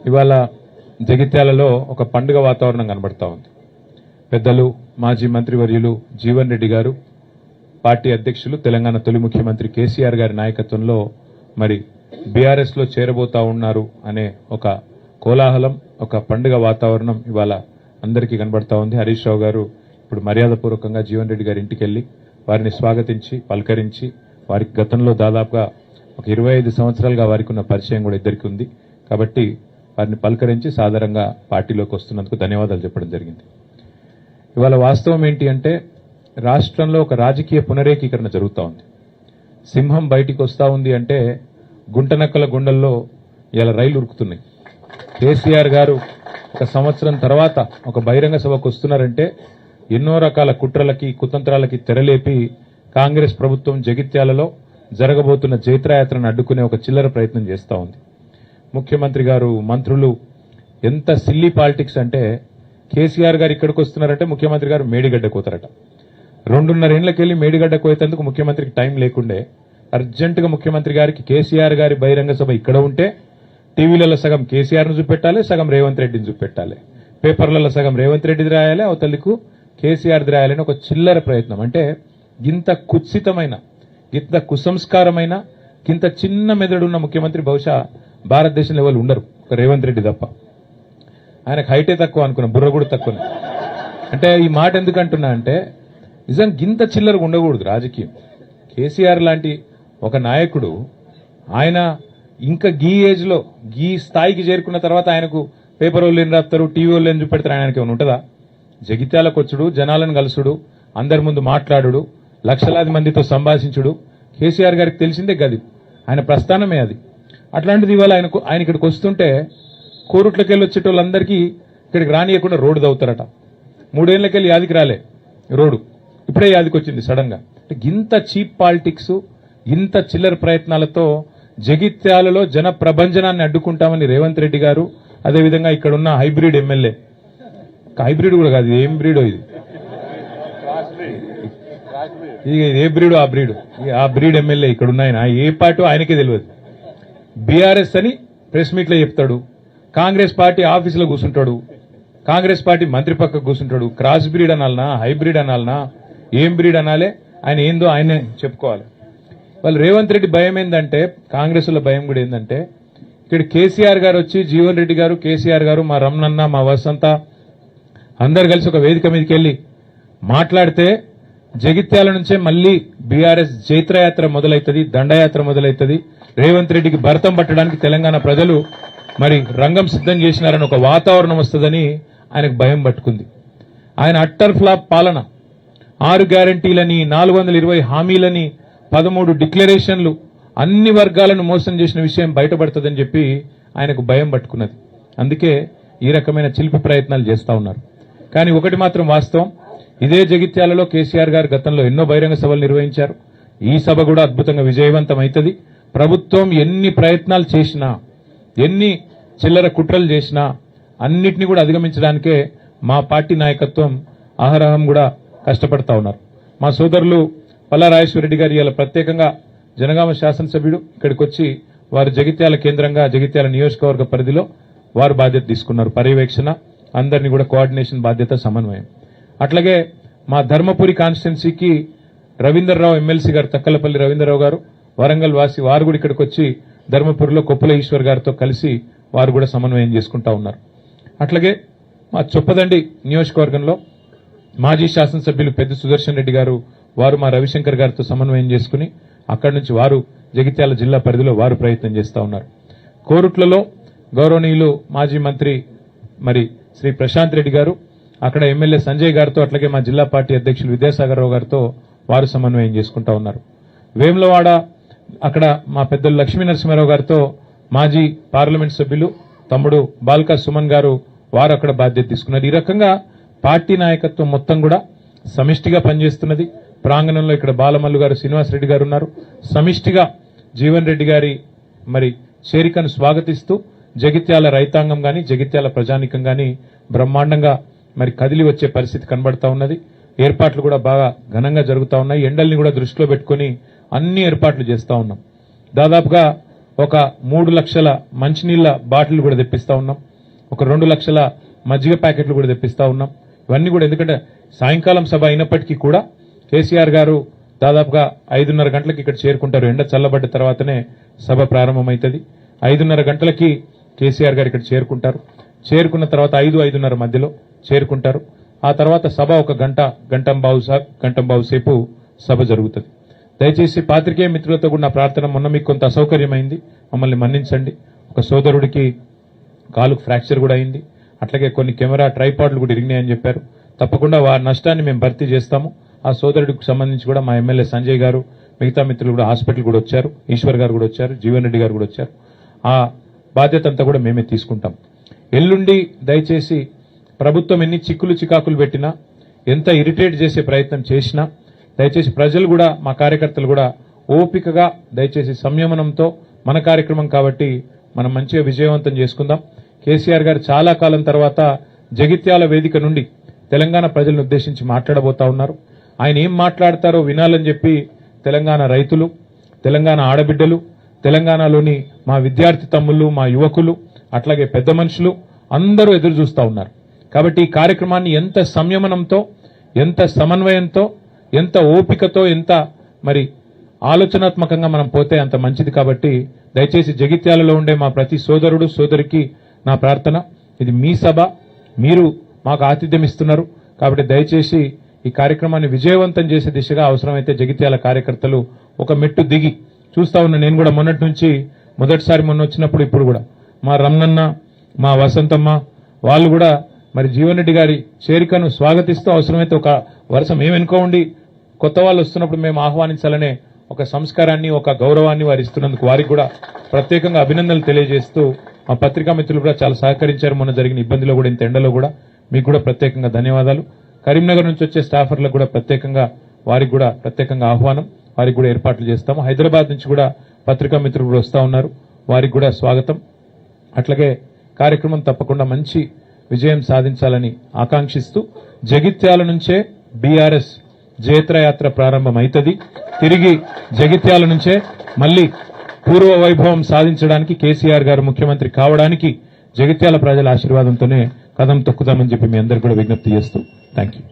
ఇవాళ జగిత్యాలలో ఒక పండుగ వాతావరణం కనబడతా ఉంది. పెద్దలు మాజీ మంత్రివర్యులు జీవన్ రెడ్డి గారు, పార్టీ అధ్యక్షులు, తెలంగాణ తొలి ముఖ్యమంత్రి కేసీఆర్ గారి నాయకత్వంలో మరి బీఆర్ఎస్ లో చేరబోతా ఉన్నారు అనే ఒక కోలాహలం, ఒక పండుగ వాతావరణం ఇవాళ అందరికీ కనబడతా ఉంది. హరీష్ రావు గారు ఇప్పుడు మర్యాదపూర్వకంగా జీవన్ రెడ్డి గారి ఇంటికి వెళ్లి వారిని స్వాగతించి పలకరించి, వారికి గతంలో దాదాపుగా ఒక 25 సంవత్సరాలుగా వారికి ఉన్న పరిచయం కూడా ఇద్దరికి ఉంది కాబట్టి వారిని పలకరించి సాధారణంగా పార్టీలోకి వస్తున్నందుకు ధన్యవాదాలు చెప్పడం జరిగింది. ఇవాళ వాస్తవం ఏంటి అంటే రాష్ట్రంలో ఒక రాజకీయ పునరేకీకరణ జరుగుతూ ఉంది. సింహం బయటికి వస్తూ ఉంది అంటే గుంటనక్కల గుండెల్లో ఇలా రైలు ఉరుకుతున్నాయి. కేసీఆర్ గారు ఒక సంవత్సరం తర్వాత ఒక బహిరంగ సభకు వస్తున్నారంటే ఎన్నో రకాల కుట్రలకి కుతంత్రాలకి తెరలేపి కాంగ్రెస్ ప్రభుత్వం జగిత్యాలలో జరగబోతున్న జైత్రయాత్రను అడ్డుకునే ఒక చిల్లర ప్రయత్నం చేస్తూ ఉంది. ముఖ్యమంత్రి గారు, మంత్రులు ఎంత సిల్లీ పాలిటిక్స్ అంటే కేసీఆర్ గారు ఇక్కడికి వస్తున్నారంటే ముఖ్యమంత్రి గారు మేడిగడ్డ కోతారట. 2.5 ఏళ్లకెళ్లి మేడిగడ్డ కోయేందుకు ముఖ్యమంత్రికి టైం లేకుండే అర్జెంటుగా ముఖ్యమంత్రి గారికి కేసీఆర్ గారి బహిరంగ సభ ఇక్కడ ఉంటే టీవీలలో సగం కేసీఆర్ ను చూపెట్టాలి, సగం రేవంత్ రెడ్డిని చూపెట్టాలి, పేపర్లలో సగం రేవంత్ రెడ్డిది రాయాలి, అవతలకు కేసీఆర్ది రాయాలని ఒక చిల్లర ప్రయత్నం. అంటే గింత కుత్సితమైన, గింత కుసంస్కారమైన, గింత చిన్న మెదడున్న ముఖ్యమంత్రి బహుశా భారతదేశంలో ఎవరు ఉండరు, రేవంత్ రెడ్డి తప్ప. ఆయనకు హైటే తక్కువ అనుకున్నా, బుర్ర కూడా తక్కువనే. అంటే ఈ మాట ఎందుకంటున్నా అంటే నిజం గింత చిల్లరగా ఉండకూడదు రాజకీయం. కేసీఆర్ లాంటి ఒక నాయకుడు ఆయన ఇంకా గీ ఏజ్ లో గీ స్థాయికి చేరుకున్న తర్వాత ఆయనకు పేపర్ వాళ్ళు ఏం రాస్తారు, టీవీ వాళ్ళు ఏం చూపెడతారు, ఆయనకి ఏమైనా ఉంటుందా? జగిత్యాలకు వచ్చుడు, జనాలను కలుసుడు, అందరి ముందు మాట్లాడుడు, లక్షలాది మందితో సంభాషించుడు కేసీఆర్ గారికి తెలిసిందే గది, ఆయన ప్రస్థానమే అది. అట్లాంటిది ఇవాళ ఆయన ఇక్కడికి వస్తుంటే కోరుట్లకి వెళ్ళి వచ్చేటోళ్ళందరికీ ఇక్కడికి రానియకుండా రోడ్డు దవుతారట. 3 ఏళ్లకెళ్ళి యాదికి రాలే రోడ్డు, ఇప్పుడే యాదికి వచ్చింది సడన్ గా. ఇంత చీప్ పాలిటిక్స్, ఇంత చిల్లర ప్రయత్నాలతో జగిత్యాలలో జన ప్రభంజనాన్ని అడ్డుకుంటామని రేవంత్ రెడ్డి గారు, అదేవిధంగా ఇక్కడున్న హైబ్రిడ్ ఎమ్మెల్యే, హైబ్రిడ్ కూడా కాదు, ఏం బ్రీడో ఇది, ఏ బ్రీడో ఆ బ్రీడ్ ఎమ్మెల్యే ఇక్కడ ఉన్న ఏ పార్టీ ఆయనకే తెలియదు. బీఆర్ఎస్ అని ప్రెస్ మీట్ లో చెప్తాడు, కాంగ్రెస్ పార్టీ ఆఫీసులో కూర్చుంటాడు, కాంగ్రెస్ పార్టీ మంత్రి పక్కకు కూర్చుంటాడు. క్రాస్ బ్రీడ్ అనాలనా, హైబ్రిడ్ అనాలనా, ఏం బ్రీడ్ అనాలే, ఆయన ఏందో ఆయనే చెప్పుకోవాలి. వాళ్ళు రేవంత్ రెడ్డి భయం ఏంటంటే, కాంగ్రెస్ లో భయం కూడా ఏంటంటే ఇక్కడ కేసీఆర్ గారు వచ్చి, జీవన్ రెడ్డి గారు, కేసీఆర్ గారు, మా రమణన్న, మా వసంత అందరు కలిసి ఒక వేదిక మీదకి వెళ్లి మాట్లాడితే జగిత్యాల నుంచే మళ్లీ బీఆర్ఎస్ జైత్రయాత్ర మొదలవుతుంది, దండయాత్ర మొదలవుతుంది. రేవంత్ రెడ్డికి భరతం పట్టడానికి తెలంగాణ ప్రజలు మరి రంగం సిద్ధం చేసినారని ఒక వాతావరణం వస్తుందని ఆయనకు భయం పట్టుకుంది. ఆయన అట్టర్ ఫ్లాప్ పాలన, 6 గ్యారంటీలని, 420 హామీలని, 13 డిక్లరేషన్లు, అన్ని వర్గాలను మోసం చేసిన విషయం బయటపడుతుందని చెప్పి ఆయనకు భయం పట్టుకున్నది. అందుకే ఈ రకమైన చిలిపి ప్రయత్నాలు చేస్తా ఉన్నారు. కానీ ఒకటి మాత్రం వాస్తవం, ఇదే జగిత్యాలలో కేసీఆర్ గారు గతంలో ఎన్నో బహిరంగ సభలు నిర్వహించారు. ఈ సభ కూడా అద్భుతంగా విజయవంతం అవుతుంది. ప్రభుత్వం ఎన్ని ప్రయత్నాలు చేసినా, ఎన్ని చిల్లర కుట్రలు చేసినా అన్నిటినీ కూడా అధిగమించడానికే మా పార్టీ నాయకత్వం అహరహం కూడా కష్టపడతా ఉన్నారు. మా సోదరులు పల్లా రాజేశ్వరరెడ్డి గారు ఇవాళ ప్రత్యేకంగా జనగామ శాసనసభ్యుడు ఇక్కడికి వచ్చి వారు జగిత్యాల కేంద్రంగా, జగిత్యాల నియోజకవర్గ పరిధిలో వారు బాధ్యత తీసుకున్నారు. పర్యవేక్షణ, అందరినీ కూడా కోఆర్డినేషన్ బాధ్యత, సమన్వయం. అట్లాగే మా ధర్మపురి కాన్స్టిట్యున్సీకి రవీందర్రావు ఎమ్మెల్సీ గారు, తక్కలపల్లి రవీందర్రావు గారు, వరంగల్ వాసి, వారు కూడా ఇక్కడికి వచ్చి ధర్మపురిలో కొప్పుల ఈశ్వర్ గారితో కలిసి వారు కూడా సమన్వయం చేసుకుంటా ఉన్నారు. అట్లాగే మా చొప్పదండి నియోజకవర్గంలో మాజీ శాసనసభ్యులు పెద్ద సుదర్శన్ రెడ్డి గారు, వారు మా రవిశంకర్ గారితో సమన్వయం చేసుకుని అక్కడి నుంచి వారు జగిత్యాల జిల్లా పరిధిలో వారు ప్రయత్నం చేస్తా ఉన్నారు. కోరుట్లలో గౌరవనీయులు మాజీ మంత్రి మరి శ్రీ ప్రశాంత్ రెడ్డి గారు, అక్కడ ఎమ్మెల్యే సంజయ్ గారితో, అట్లాగే మా జిల్లా పార్టీ అధ్యక్షులు విద్యాసాగర్ రావు గారితో వారు సమన్వయం చేసుకుంటా ఉన్నారు. వేములవాడ అక్కడ మా పెద్దలు లక్ష్మీ నరసింహారావు గారితో మాజీ పార్లమెంట్ సభ్యులు తమ్ముడు బాల్కా సుమన్ గారు, వారు అక్కడ బాధ్యత తీసుకున్నారు. ఈ రకంగా పార్టీ నాయకత్వం మొత్తం కూడా సమిష్టిగా పనిచేస్తున్నది. ప్రాంగణంలో ఇక్కడ బాలమల్లు గారు, శ్రీనివాసరెడ్డి గారు ఉన్నారు. సమిష్టిగా జీవన్ రెడ్డి గారి మరి చేరికను స్వాగతిస్తూ జగిత్యాల రైతాంగం గాని, జగిత్యాల ప్రజానికం గాని బ్రహ్మాండంగా మరి కదిలి వచ్చే పరిస్థితి కనబడతా ఉన్నది. ఏర్పాట్లు కూడా బాగా ఘనంగా జరుగుతా ఉన్నాయి. ఎండల్ని కూడా దృష్టిలో పెట్టుకుని అన్ని ఏర్పాట్లు చేస్తా ఉన్నాం. దాదాపుగా ఒక 3 లక్షల మంచినీళ్ల బాటిల్ కూడా తెప్పిస్తా ఉన్నాం. ఒక 2 లక్షల మజ్జిగ ప్యాకెట్లు కూడా తెప్పిస్తా ఉన్నాం. ఇవన్నీ కూడా ఎందుకంటే సాయంకాలం సభ అయినప్పటికీ కూడా కేసీఆర్ గారు దాదాపుగా 5:30 గంటలకు ఇక్కడ చేరుకుంటారు. ఎండ చల్లబడ్డ తర్వాతనే సభ ప్రారంభమవుతుంది. 5:30 గంటలకి కేసీఆర్ గారు ఇక్కడ చేరుకుంటారు. చేరుకున్న తర్వాత 5-5:30 మధ్యలో చేరుకుంటారు. ఆ తర్వాత సభ ఒక గంటంబావు సేపు సభ జరుగుతుంది. దయచేసి పాత్రికేయ మిత్రులతో కూడా నా ప్రార్థన, మొన్న మీకు కొంత అసౌకర్యమైంది, మమ్మల్ని మన్నించండి. ఒక సోదరుడికి కాలుకు ఫ్రాక్చర్ కూడా అయింది. అట్లాగే కొన్ని కెమెరా ట్రైపాడ్లు కూడా ఇరిగినాయని చెప్పారు. తప్పకుండా వారి నష్టాన్ని మేము భర్తీ చేస్తాము. ఆ సోదరుడికి సంబంధించి కూడా మా ఎమ్మెల్యే సంజయ్ గారు, మిగతా మిత్రులు కూడా హాస్పిటల్ కూడా వచ్చారు. ఈశ్వర్ గారు కూడా వచ్చారు, జీవన్ రెడ్డి గారు కూడా వచ్చారు. ఆ బాధ్యత అంతా కూడా మేమే తీసుకుంటాం. ఎల్లుండి దయచేసి ప్రభుత్వం ఎన్ని చిక్కులు చికాకులు పెట్టినా, ఎంత ఇరిటేట్ చేసే ప్రయత్నం చేసినా దయచేసి ప్రజలు కూడా, మా కార్యకర్తలు కూడా ఓపికగా దయచేసి సంయమనంతో మన కార్యక్రమం కాబట్టి మనం మంచిగా విజయవంతం చేసుకుందాం. కేసీఆర్ గారు చాలా కాలం తర్వాత జగిత్యాల వేదిక నుండి తెలంగాణ ప్రజలను ఉద్దేశించి మాట్లాడబోతా ఉన్నారు. ఆయన ఏం మాట్లాడతారో వినాలని చెప్పి తెలంగాణ రైతులు, తెలంగాణ ఆడబిడ్డలు, తెలంగాణలోని మా విద్యార్థి తమ్ముళ్ళు, మా యువకులు, అట్లాగే పెద్ద మనుషులు అందరూ ఎదురు చూస్తా ఉన్నారు. కాబట్టి ఈ కార్యక్రమాన్ని ఎంత సంయమనంతో, ఎంత సమన్వయంతో, ఎంత ఓపికతో, ఎంత మరి ఆలోచనాత్మకంగా మనం పోతే అంత మంచిది. కాబట్టి దయచేసి జగిత్యాలలో ఉండే మా ప్రతి సోదరుడు సోదరికి నా ప్రార్థన, ఇది మీ సభ, మీరు మాకు ఆతిథ్యం ఇస్తున్నారు. కాబట్టి దయచేసి ఈ కార్యక్రమాన్ని విజయవంతం చేసే దిశగా అవసరమైతే జగిత్యాల కార్యకర్తలు ఒక మెట్టు దిగి చూస్తా ఉన్నా. నేను కూడా మొన్నటి నుంచి మొదటిసారి మొన్న వచ్చినప్పుడు ఇప్పుడు కూడా మా రమణన్న, మా వసంతమ్మ వాళ్ళు కూడా మరి జీవన్ రెడ్డి గారి చేరికను స్వాగతిస్తూ అవసరమైతే ఒక వరుస మేము ఎన్నుకోండి, కొత్త వాళ్ళు వస్తున్నప్పుడు మేము ఆహ్వానించాలనే ఒక సంస్కారాన్ని, ఒక గౌరవాన్ని వారు ఇస్తున్నందుకు వారికి కూడా ప్రత్యేకంగా అభినందనలు తెలియజేస్తూ, మా పత్రికా మిత్రులు కూడా చాలా సహకరించారు. మొన్న జరిగిన ఇబ్బందిలో కూడా, ఇంత ఎండలో కూడా మీకు కూడా ప్రత్యేకంగా ధన్యవాదాలు. కరీంనగర్ నుంచి వచ్చే స్టాఫర్లకు కూడా ప్రత్యేకంగా, వారికి కూడా ప్రత్యేకంగా ఆహ్వానం, వారికి కూడా ఏర్పాట్లు చేస్తాము. హైదరాబాద్ నుంచి కూడా పత్రికా మిత్రులు కూడా వస్తా ఉన్నారు, వారికి కూడా స్వాగతం. అట్లాగే కార్యక్రమం తప్పకుండా మంచి విజయం సాధించాలని ఆకాంక్షిస్తూ, జగిత్యాల నుంచే బీఆర్ఎస్ జయత్రయాత్ర ప్రారంభమైతది. తిరిగి జగిత్యాల నుంచే మళ్లీ పూర్వ వైభవం సాధించడానికి, కేసీఆర్ గారు ముఖ్యమంత్రి కావడానికి జగిత్యాల ప్రజల ఆశీర్వాదంతోనే కదం తొక్కుతామని చెప్పి మీ అందరికీ కూడా విజ్ఞప్తి చేస్తూ థ్యాంక్ యూ.